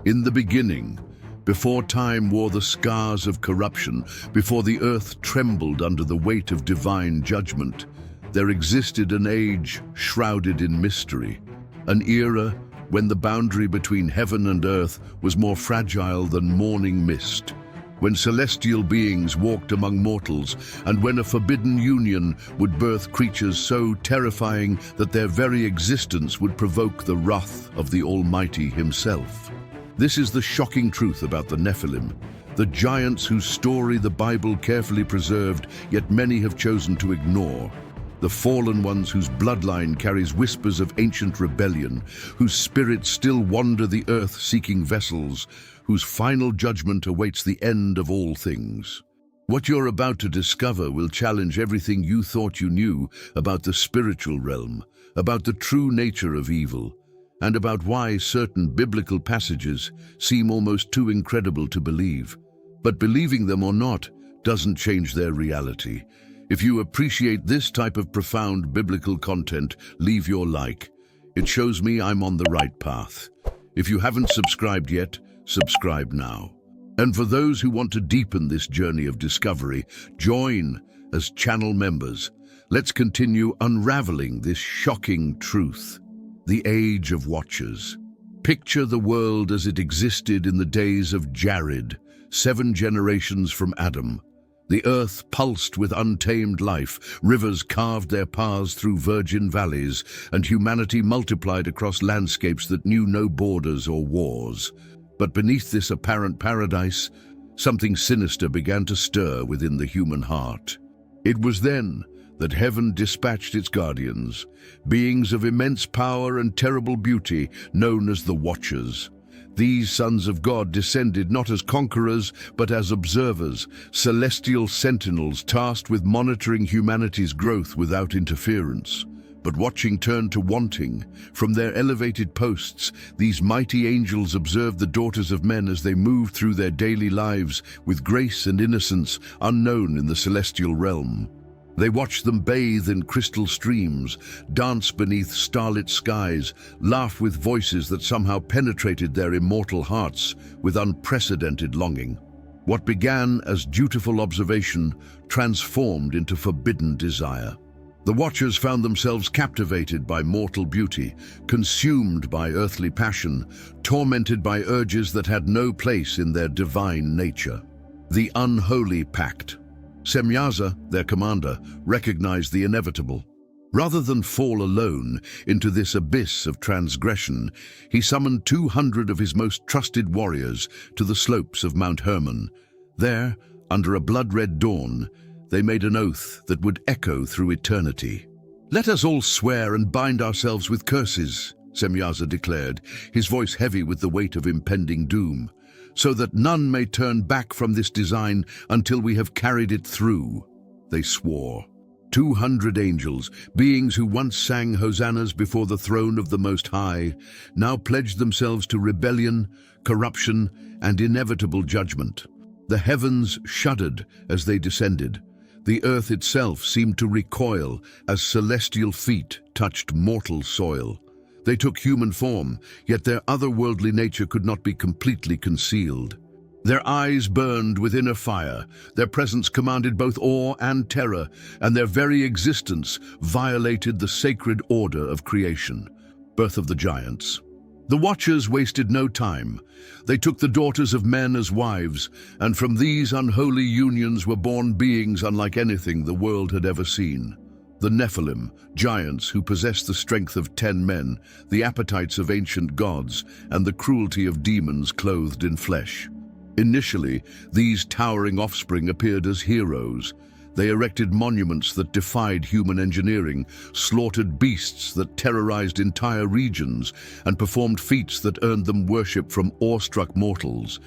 In the beginning, before time wore the scars of corruption, before the earth trembled under the weight of divine judgment, there existed an age shrouded in mystery, an era when the boundary between heaven and earth was more fragile than morning mist, when celestial beings walked among mortals, and when a forbidden union would birth creatures so terrifying that their very existence would provoke the wrath of the Almighty himself. This is the shocking truth about the Nephilim, the giants whose story the Bible carefully preserved, yet many have chosen to ignore. The fallen ones whose bloodline carries whispers of ancient rebellion, whose spirits still wander the earth seeking vessels, whose final judgment awaits the end of all things. What you're about to discover will challenge everything you thought you knew about the spiritual realm, about the true nature of evil, and about why certain biblical passages seem almost too incredible to believe. But believing them or not doesn't change their reality. If you appreciate this type of profound biblical content, leave your like. It shows me I'm on the right path. If you haven't subscribed yet, subscribe now. And for those who want to deepen this journey of discovery, join as channel members. Let's continue unraveling this shocking truth. The Age of Watchers. Picture the world as it existed in the days of Jared, 7 generations from Adam. The earth pulsed with untamed life, rivers carved their paths through virgin valleys, and humanity multiplied across landscapes that knew no borders or wars. But beneath this apparent paradise, something sinister began to stir within the human heart. It was then that heaven dispatched its guardians, beings of immense power and terrible beauty, known as the Watchers. These sons of God descended not as conquerors, but as observers, celestial sentinels tasked with monitoring humanity's growth without interference. But watching turned to wanting. From their elevated posts, these mighty angels observed the daughters of men as they moved through their daily lives with grace and innocence unknown in the celestial realm. They watched them bathe in crystal streams, dance beneath starlit skies, laugh with voices that somehow penetrated their immortal hearts with unprecedented longing. What began as dutiful observation transformed into forbidden desire. The Watchers found themselves captivated by mortal beauty, consumed by earthly passion, tormented by urges that had no place in their divine nature. The Unholy Pact. Semyaza, their commander, recognized the inevitable. Rather than fall alone into this abyss of transgression, he summoned 200 of his most trusted warriors to the slopes of Mount Hermon. There, under a blood-red dawn, they made an oath that would echo through eternity. "Let us all swear and bind ourselves with curses," Semyaza declared, his voice heavy with the weight of impending doom, "so that none may turn back from this design until we have carried it through." They swore. 200 angels, beings who once sang hosannas before the throne of the Most High, now pledged themselves to rebellion, corruption, and inevitable judgment. The heavens shuddered as they descended. The earth itself seemed to recoil as celestial feet touched mortal soil. They took human form, yet their otherworldly nature could not be completely concealed. Their eyes burned with inner fire, their presence commanded both awe and terror, and their very existence violated the sacred order of creation. Birth of the Giants. The Watchers wasted no time. They took the daughters of men as wives, and from these unholy unions were born beings unlike anything the world had ever seen. The Nephilim, giants who possessed the strength of 10 men, the appetites of ancient gods, and the cruelty of demons clothed in flesh. Initially, these towering offspring appeared as heroes. They erected monuments that defied human engineering, slaughtered beasts that terrorized entire regions, and performed feats that earned them worship from awestruck mortals.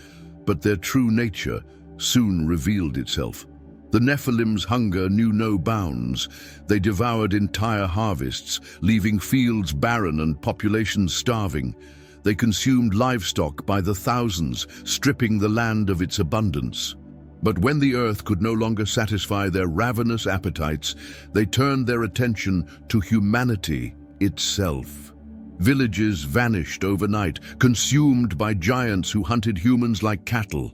But their true nature soon revealed itself. The Nephilim's hunger knew no bounds. They devoured entire harvests, leaving fields barren and populations starving. They consumed livestock by the thousands, stripping the land of its abundance. But when the earth could no longer satisfy their ravenous appetites, they turned their attention to humanity itself. Villages vanished overnight, consumed by giants who hunted humans like cattle.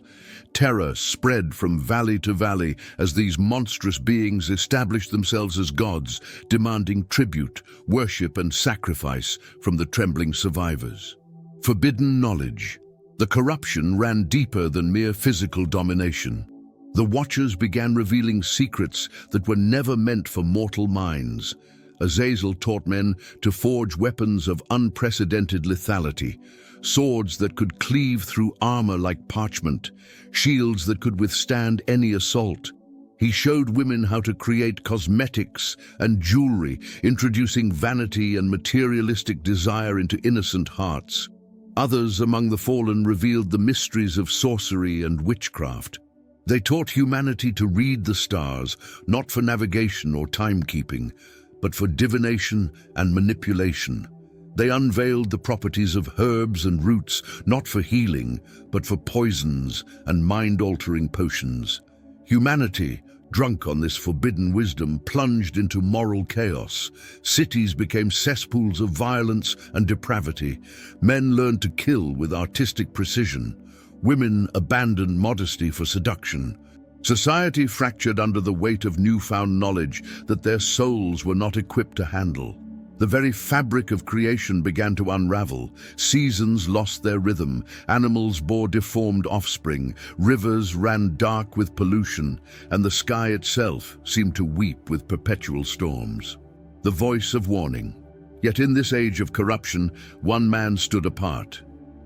Terror spread from valley to valley as these monstrous beings established themselves as gods, demanding tribute, worship, and sacrifice from the trembling survivors. Forbidden knowledge. The corruption ran deeper than mere physical domination. The Watchers began revealing secrets that were never meant for mortal minds. Azazel taught men to forge weapons of unprecedented lethality, swords that could cleave through armor like parchment, shields that could withstand any assault. He showed women how to create cosmetics and jewelry, introducing vanity and materialistic desire into innocent hearts. Others among the fallen revealed the mysteries of sorcery and witchcraft. They taught humanity to read the stars, not for navigation or timekeeping, but for divination and manipulation. They unveiled the properties of herbs and roots, not for healing, but for poisons and mind-altering potions. Humanity, drunk on this forbidden wisdom, plunged into moral chaos. Cities became cesspools of violence and depravity. Men learned to kill with artistic precision. Women abandoned modesty for seduction. Society fractured under the weight of newfound knowledge that their souls were not equipped to handle. The very fabric of creation began to unravel. Seasons lost their rhythm, animals bore deformed offspring, rivers ran dark with pollution, and the sky itself seemed to weep with perpetual storms. The voice of warning. Yet in this age of corruption, one man stood apart.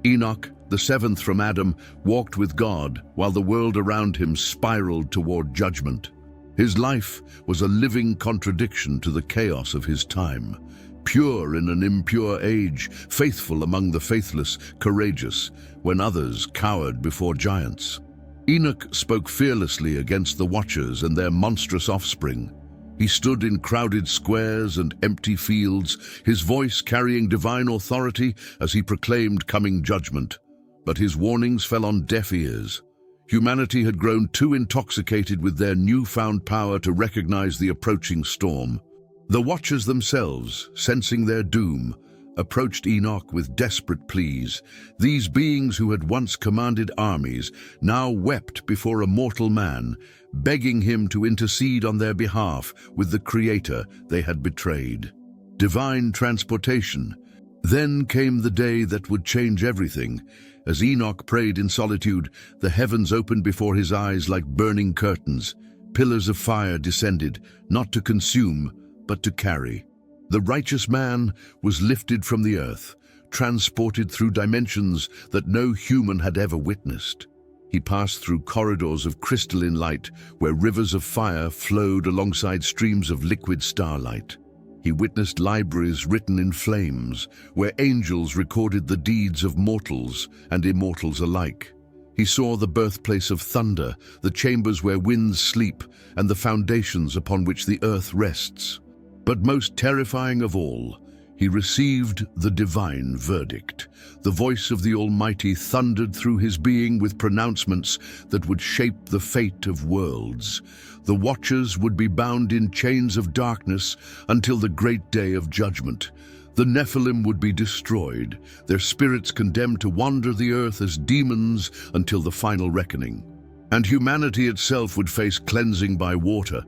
Enoch, the seventh from Adam, walked with God while the world around him spiraled toward judgment. His life was a living contradiction to the chaos of his time. Pure in an impure age, faithful among the faithless, courageous when others cowered before giants. Enoch spoke fearlessly against the Watchers and their monstrous offspring. He stood in crowded squares and empty fields, his voice carrying divine authority as he proclaimed coming judgment. But his warnings fell on deaf ears. Humanity had grown too intoxicated with their newfound power to recognize the approaching storm. The Watchers themselves, sensing their doom, approached Enoch with desperate pleas. These beings who had once commanded armies now wept before a mortal man, begging him to intercede on their behalf with the Creator they had betrayed. Divine transportation. Then came the day that would change everything. As Enoch prayed in solitude, the heavens opened before his eyes like burning curtains. Pillars of fire descended, not to consume, but to carry. The righteous man was lifted from the earth, transported through dimensions that no human had ever witnessed. He passed through corridors of crystalline light, where rivers of fire flowed alongside streams of liquid starlight. He witnessed libraries written in flames, where angels recorded the deeds of mortals and immortals alike. He saw the birthplace of thunder, the chambers where winds sleep, and the foundations upon which the earth rests. But most terrifying of all, he received the divine verdict. The voice of the Almighty thundered through his being with pronouncements that would shape the fate of worlds. The Watchers would be bound in chains of darkness until the great day of judgment. The Nephilim would be destroyed, their spirits condemned to wander the earth as demons until the final reckoning. And humanity itself would face cleansing by water,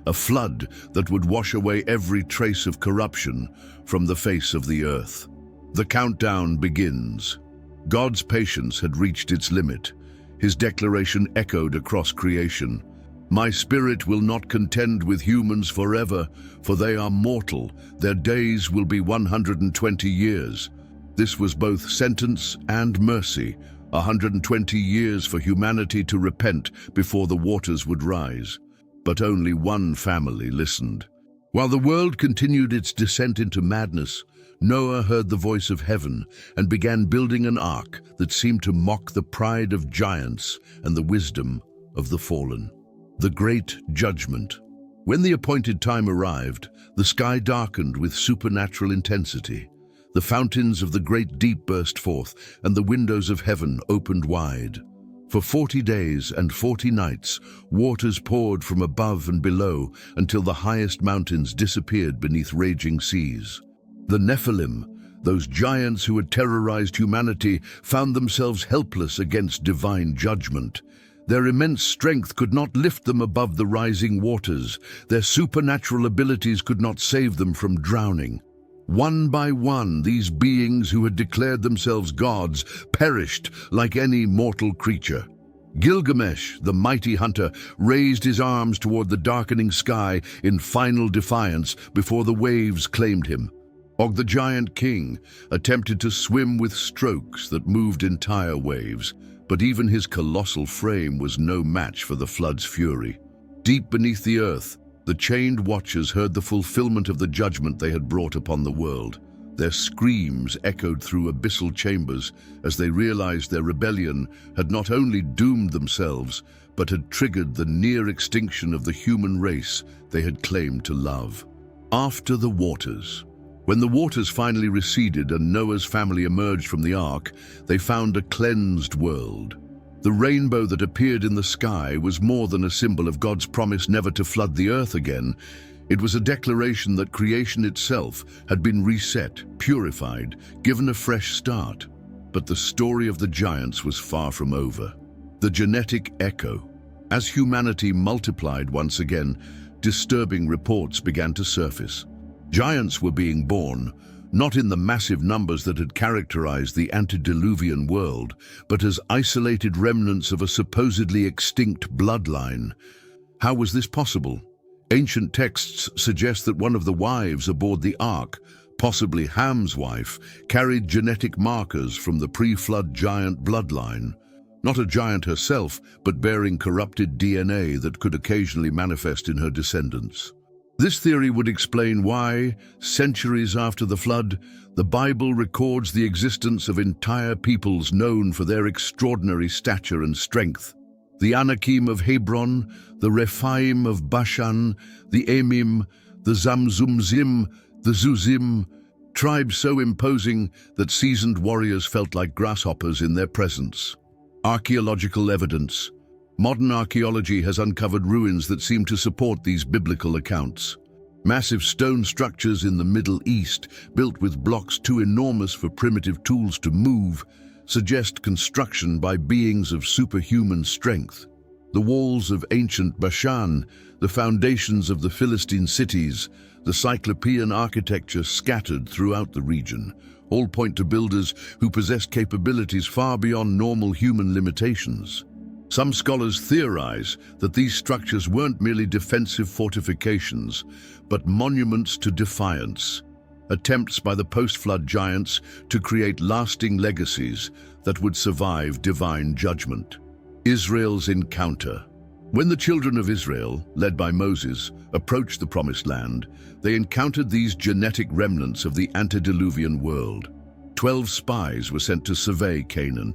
a flood that would wash away every trace of corruption from the face of the earth. The countdown begins. God's patience had reached its limit. His declaration echoed across creation. My spirit will not contend with humans forever, for they are mortal. Their days will be 120 years. This was both sentence and mercy, 120 years for humanity to repent before the waters would rise. But only one family listened. While the world continued its descent into madness, Noah heard the voice of heaven and began building an ark that seemed to mock the pride of giants and the wisdom of the fallen. The Great Judgment. When the appointed time arrived, the sky darkened with supernatural intensity. The fountains of the great deep burst forth, and the windows of heaven opened wide. For 40 days and 40 nights, waters poured from above and below until the highest mountains disappeared beneath raging seas. The Nephilim, Those giants who had terrorized humanity found themselves helpless against divine judgment. Their immense strength could not lift them above the rising waters. Their supernatural abilities could not save them from drowning. One by one, these beings who had declared themselves gods perished like any mortal creature. Gilgamesh, the mighty hunter, raised his arms toward the darkening sky in final defiance before the waves claimed him. Og, the giant king, attempted to swim with strokes that moved entire waves, but even his colossal frame was no match for the flood's fury. Deep beneath the earth, the chained watchers heard the fulfillment of the judgment they had brought upon the world. Their screams echoed through abyssal chambers as they realized their rebellion had not only doomed themselves, but had triggered the near extinction of the human race they had claimed to love. After the waters. When the waters finally receded and Noah's family emerged from the ark, they found a cleansed world. The rainbow that appeared in the sky was more than a symbol of God's promise never to flood the earth again. It was a declaration that creation itself had been reset, purified, given a fresh start. But the story of the giants was far from over. The genetic echo. As humanity multiplied once again, disturbing reports began to surface. Giants were being born, not in the massive numbers that had characterized the antediluvian world, but as isolated remnants of a supposedly extinct bloodline. How was this possible? Ancient texts suggest that one of the wives aboard the ark, possibly Ham's wife, carried genetic markers from the pre-flood giant bloodline. Not a giant herself, but bearing corrupted DNA that could occasionally manifest in her descendants. This theory would explain why, centuries after the flood, the Bible records the existence of entire peoples known for their extraordinary stature and strength. The Anakim of Hebron, the Rephaim of Bashan, the Emim, the Zamzumzim, the Zuzim, tribes so imposing that seasoned warriors felt like grasshoppers in their presence. Archaeological evidence. Modern archaeology has uncovered ruins that seem to support these biblical accounts. Massive stone structures in the Middle East, built with blocks too enormous for primitive tools to move, suggest construction by beings of superhuman strength. The walls of ancient Bashan, the foundations of the Philistine cities, the Cyclopean architecture scattered throughout the region, all point to builders who possessed capabilities far beyond normal human limitations. Some scholars theorize that these structures weren't merely defensive fortifications, but monuments to defiance, attempts by the post-flood giants to create lasting legacies that would survive divine judgment. Israel's encounter. When the children of Israel, led by Moses, approached the Promised Land, they encountered these genetic remnants of the antediluvian world. 12 spies were sent to survey Canaan,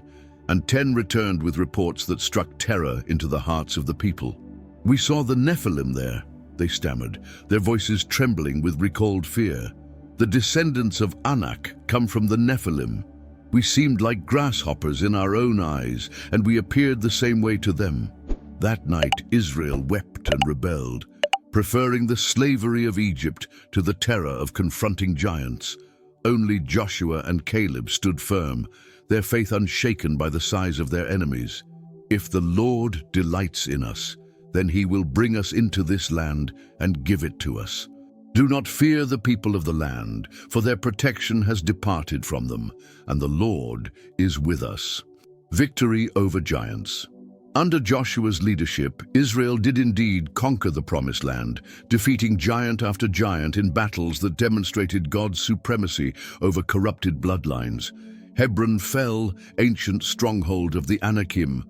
and 10 returned with reports that struck terror into the hearts of the people. "We saw the Nephilim there," they stammered, their voices trembling with recalled fear. "The descendants of Anak come from the Nephilim. We seemed like grasshoppers in our own eyes, and we appeared the same way to them." That night, Israel wept and rebelled, preferring the slavery of Egypt to the terror of confronting giants. Only Joshua and Caleb stood firm, their faith unshaken by the size of their enemies. "If the Lord delights in us, then he will bring us into this land and give it to us. Do not fear the people of the land, for their protection has departed from them, and the Lord is with us." Victory over giants. Under Joshua's leadership, Israel did indeed conquer the Promised Land, defeating giant after giant in battles that demonstrated God's supremacy over corrupted bloodlines. Hebron fell, ancient stronghold of the Anakim.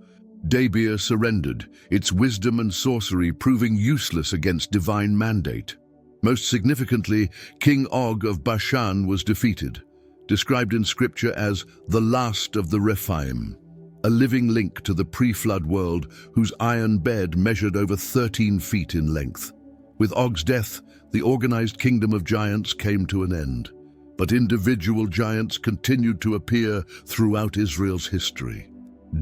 Debir surrendered, its wisdom and sorcery proving useless against divine mandate. Most significantly, King Og of Bashan was defeated, described in scripture as the last of the Rephaim, a living link to the pre-flood world whose iron bed measured over 13 feet in length. With Og's death, the organized kingdom of giants came to an end. But individual giants continued to appear throughout Israel's history.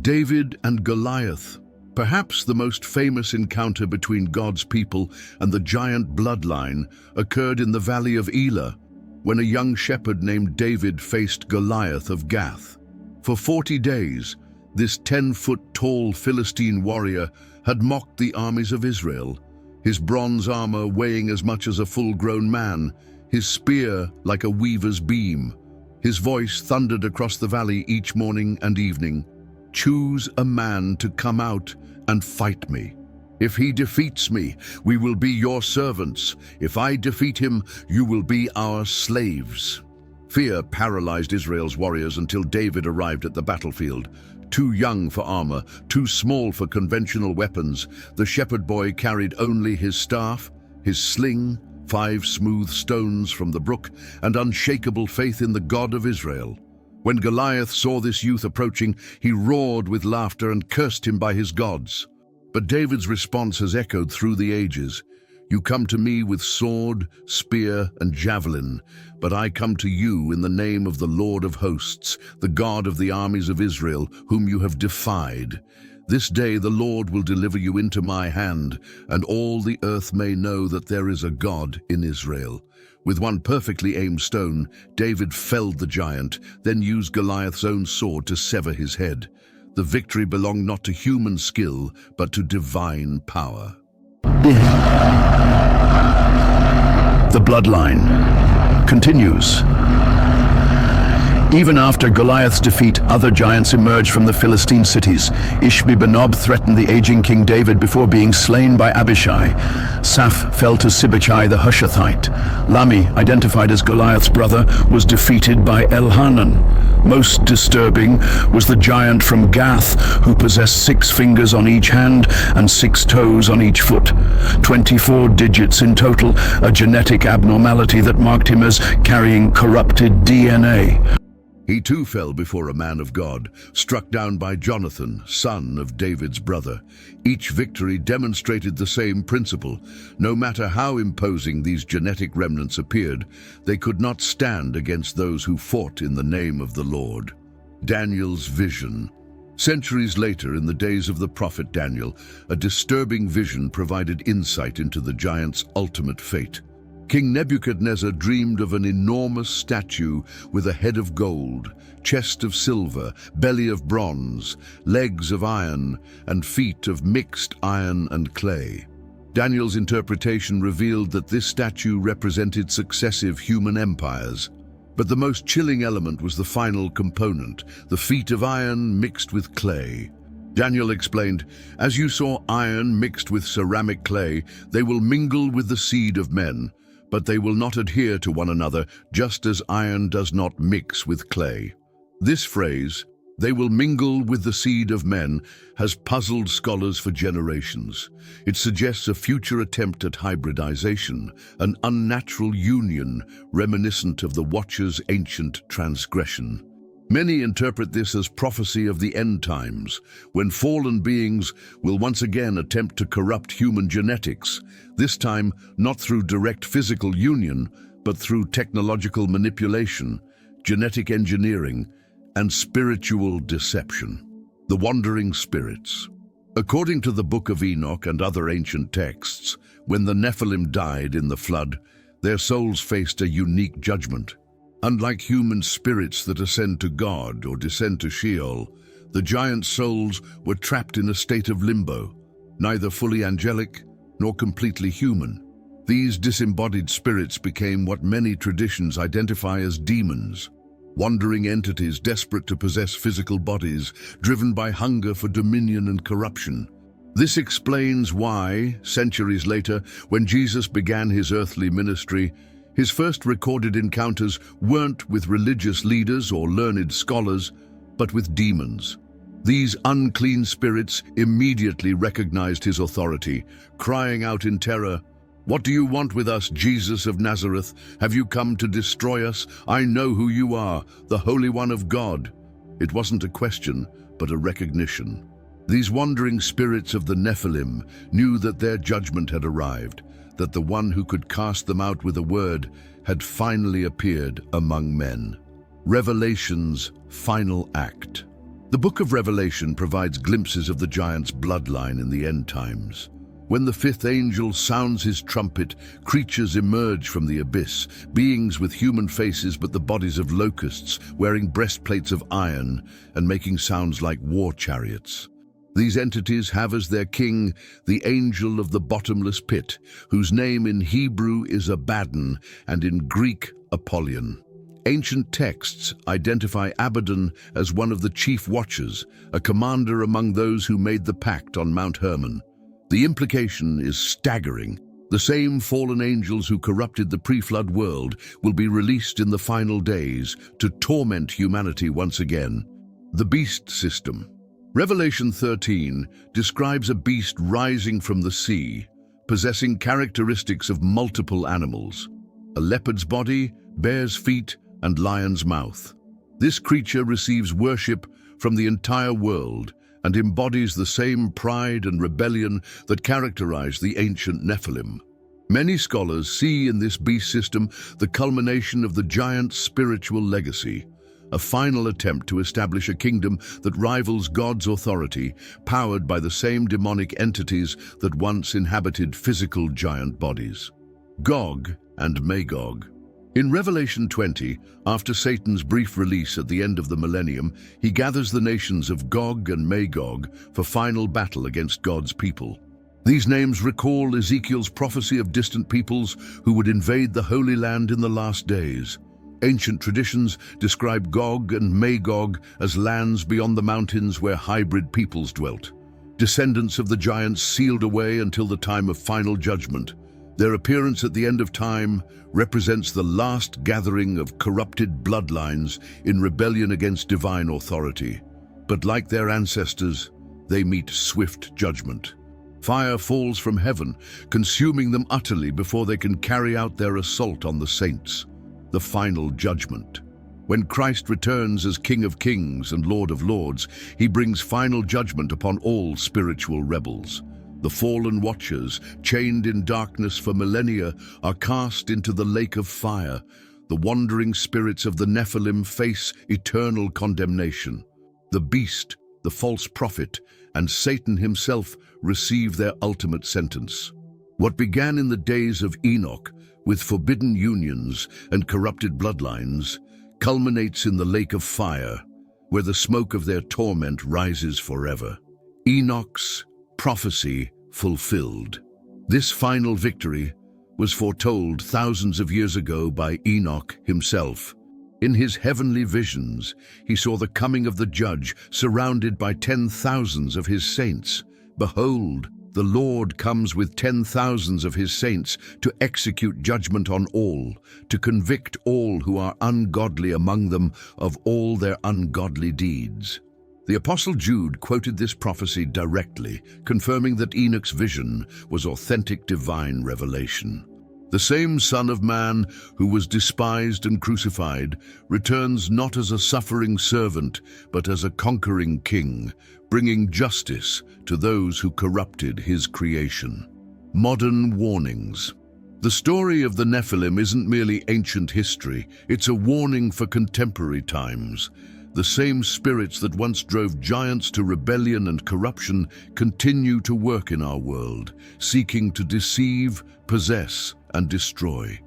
David and Goliath, perhaps the most famous encounter between God's people and the giant bloodline, occurred in the valley of Elah. when a young shepherd named David faced Goliath of Gath. For 40 days, this 10-foot-tall Philistine warrior had mocked the armies of Israel, his bronze armor weighing as much as a full-grown man, his spear like a weaver's beam. His voice thundered across the valley each morning and evening. "Choose a man to come out and fight me. If he defeats me, we will be your servants. If I defeat him, you will be our slaves." Fear paralyzed Israel's warriors until David arrived at the battlefield. Too young for armor, too small for conventional weapons, the shepherd boy carried only his staff, his sling, 5 smooth stones from the brook, and unshakable faith in the God of Israel. When Goliath saw this youth approaching, he roared with laughter and cursed him by his gods. But David's response has echoed through the ages. "You come to me with sword, spear, and javelin, but I come to you in the name of the Lord of hosts, the God of the armies of Israel, whom you have defied. This day the Lord will deliver you into my hand, and all the earth may know that there is a God in Israel." With one perfectly aimed stone, David felled the giant, then used Goliath's own sword to sever his head. The victory belonged not to human skill, but to divine power. The bloodline continues. Even after Goliath's defeat, other giants emerged from the Philistine cities. Ishbi-Benob threatened the aging King David before being slain by Abishai. Saph fell to Sibbechai the Hushathite. Lami, identified as Goliath's brother, was defeated by Elhanan. Most disturbing was the giant from Gath, who possessed 6 fingers on each hand and 6 toes on each foot. 24 digits in total, a genetic abnormality that marked him as carrying corrupted DNA. He too fell before a man of God, struck down by Jonathan, son of David's brother. Each victory demonstrated the same principle. No matter how imposing these genetic remnants appeared, they could not stand against those who fought in the name of the Lord. Daniel's vision. Centuries later, in the days of the prophet Daniel, a disturbing vision provided insight into the giant's ultimate fate. King Nebuchadnezzar dreamed of an enormous statue with a head of gold, chest of silver, belly of bronze, legs of iron, and feet of mixed iron and clay. Daniel's interpretation revealed that this statue represented successive human empires. But the most chilling element was the final component, the feet of iron mixed with clay. Daniel explained, "As you saw iron mixed with ceramic clay, they will mingle with the seed of men, but they will not adhere to one another, just as iron does not mix with clay." This phrase, "they will mingle with the seed of men," has puzzled scholars for generations. It suggests a future attempt at hybridization, an unnatural union reminiscent of the Watcher's ancient transgression. Many interpret this as prophecy of the end times, when fallen beings will once again attempt to corrupt human genetics, this time not through direct physical union, but through technological manipulation, genetic engineering, and spiritual deception. The wandering spirits. According to the Book of Enoch and other ancient texts, when the Nephilim died in the flood, their souls faced a unique judgment. Unlike human spirits that ascend to God or descend to Sheol, the giant souls were trapped in a state of limbo, neither fully angelic nor completely human. These disembodied spirits became what many traditions identify as demons, wandering entities desperate to possess physical bodies, driven by hunger for dominion and corruption. This explains why, centuries later, when Jesus began his earthly ministry, his first recorded encounters weren't with religious leaders or learned scholars, but with demons. These unclean spirits immediately recognized his authority, crying out in terror, "What do you want with us, Jesus of Nazareth? Have you come to destroy us? I know who you are, the Holy One of God." It wasn't a question, but a recognition. These wandering spirits of the Nephilim knew that their judgment had arrived, that the one who could cast them out with a word had finally appeared among men. Revelation's final act. The book of Revelation provides glimpses of the giant's bloodline in the end times. When the fifth angel sounds his trumpet, creatures emerge from the abyss, beings with human faces but the bodies of locusts, wearing breastplates of iron and making sounds like war chariots. These entities have as their king the angel of the bottomless pit, whose name in Hebrew is Abaddon and in Greek Apollyon. Ancient texts identify Abaddon as one of the chief watchers, a commander among those who made the pact on Mount Hermon. The implication is staggering. The same fallen angels who corrupted the pre-flood world will be released in the final days to torment humanity once again. The beast system. Revelation 13 describes a beast rising from the sea, possessing characteristics of multiple animals: a leopard's body, bear's feet, and lion's mouth. This creature receives worship from the entire world and embodies the same pride and rebellion that characterized the ancient Nephilim. Many scholars see in this beast system the culmination of the giant's spiritual legacy, a final attempt to establish a kingdom that rivals God's authority, powered by the same demonic entities that once inhabited physical giant bodies. Gog and Magog. In Revelation 20, after Satan's brief release at the end of the millennium, he gathers the nations of Gog and Magog for final battle against God's people. These names recall Ezekiel's prophecy of distant peoples who would invade the Holy Land in the last days. Ancient traditions describe Gog and Magog as lands beyond the mountains where hybrid peoples dwelt, descendants of the giants sealed away until the time of final judgment. Their appearance at the end of time represents the last gathering of corrupted bloodlines in rebellion against divine authority. But like their ancestors, they meet swift judgment. Fire falls from heaven, consuming them utterly before they can carry out their assault on the saints. The final judgment. When Christ returns as King of Kings and Lord of Lords, he brings final judgment upon all spiritual rebels. The fallen watchers, chained in darkness for millennia, are cast into the lake of fire. The wandering spirits of the Nephilim face eternal condemnation. The beast, the false prophet, and Satan himself receive their ultimate sentence. What began in the days of Enoch, with forbidden unions and corrupted bloodlines, culminates in the lake of fire, where the smoke of their torment rises forever. Enoch's prophecy fulfilled. This final victory was foretold thousands of years ago by Enoch himself. In his heavenly visions, he saw the coming of the judge surrounded by 10,000s of his saints. Behold, the Lord comes with 10,000s of his saints to execute judgment on all, to convict all who are ungodly among them of all their ungodly deeds. The Apostle Jude quoted this prophecy directly, confirming that Enoch's vision was authentic divine revelation. The same Son of Man, who was despised and crucified, returns not as a suffering servant, but as a conquering king, bringing justice to those who corrupted his creation. Modern warnings. The story of the Nephilim isn't merely ancient history, it's a warning for contemporary times. The same spirits that once drove giants to rebellion and corruption continue to work in our world, seeking to deceive, possess, and destroy.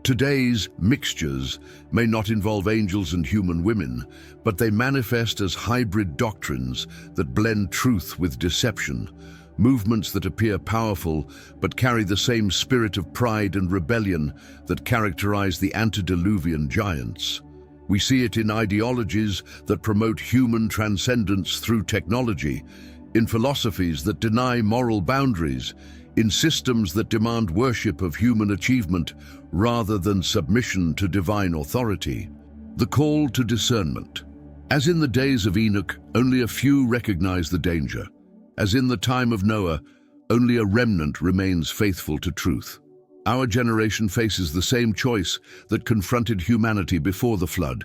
Today's mixtures may not involve angels and human women, but they manifest as hybrid doctrines that blend truth with deception, movements that appear powerful but carry the same spirit of pride and rebellion that characterize the antediluvian giants. We see it in ideologies that promote human transcendence through technology, in philosophies that deny moral boundaries, in systems that demand worship of human achievement rather than submission to divine authority. The call to discernment. As in the days of Enoch, only a few recognize the danger. As in the time of Noah, only a remnant remains faithful to truth. Our generation faces the same choice that confronted humanity before the flood.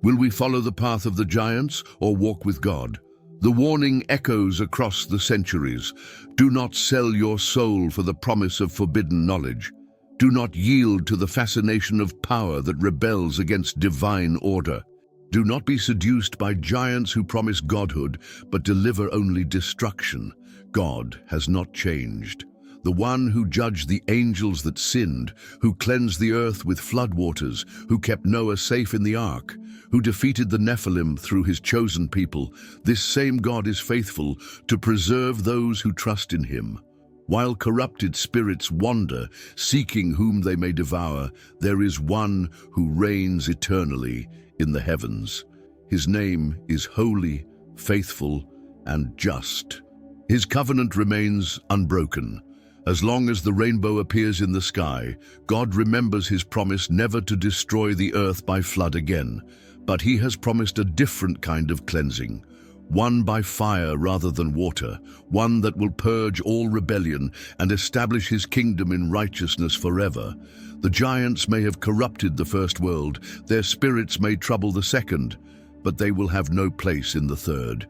Will we follow the path of the giants or walk with God? The warning echoes across the centuries. Do not sell your soul for the promise of forbidden knowledge. Do not yield to the fascination of power that rebels against divine order. Do not be seduced by giants who promise godhood but deliver only destruction. God has not changed. the one who judged the angels that sinned, who cleansed the earth with floodwaters, who kept Noah safe in the ark, who defeated the Nephilim through his chosen people, this same God is faithful to preserve those who trust in him. While corrupted spirits wander, seeking whom they may devour, there is one who reigns eternally in the heavens. His name is holy, faithful, and just. His covenant remains unbroken. As long as the rainbow appears in the sky, God remembers his promise never to destroy the earth by flood again. But he has promised a different kind of cleansing, one by fire rather than water, one that will purge all rebellion and establish his kingdom in righteousness forever. The giants may have corrupted the first world, their spirits may trouble the second, but they will have no place in the third.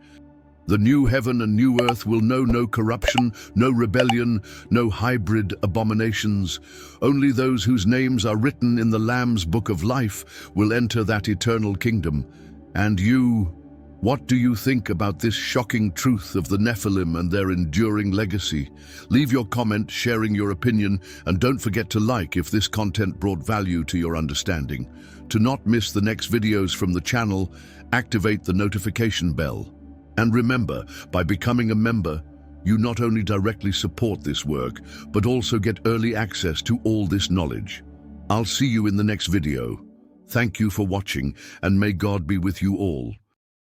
The new heaven and new earth will know no corruption, no rebellion, no hybrid abominations. Only those whose names are written in the Lamb's book of life will enter that eternal kingdom. And you, what do you think about this shocking truth of the Nephilim and their enduring legacy? Leave your comment sharing your opinion, and don't forget to like if this content brought value to your understanding. To not miss the next videos from the channel, activate the notification bell. And remember, by becoming a member, you not only directly support this work, but also get early access to all this knowledge. I'll see you in the next video. Thank you for watching, and may God be with you all.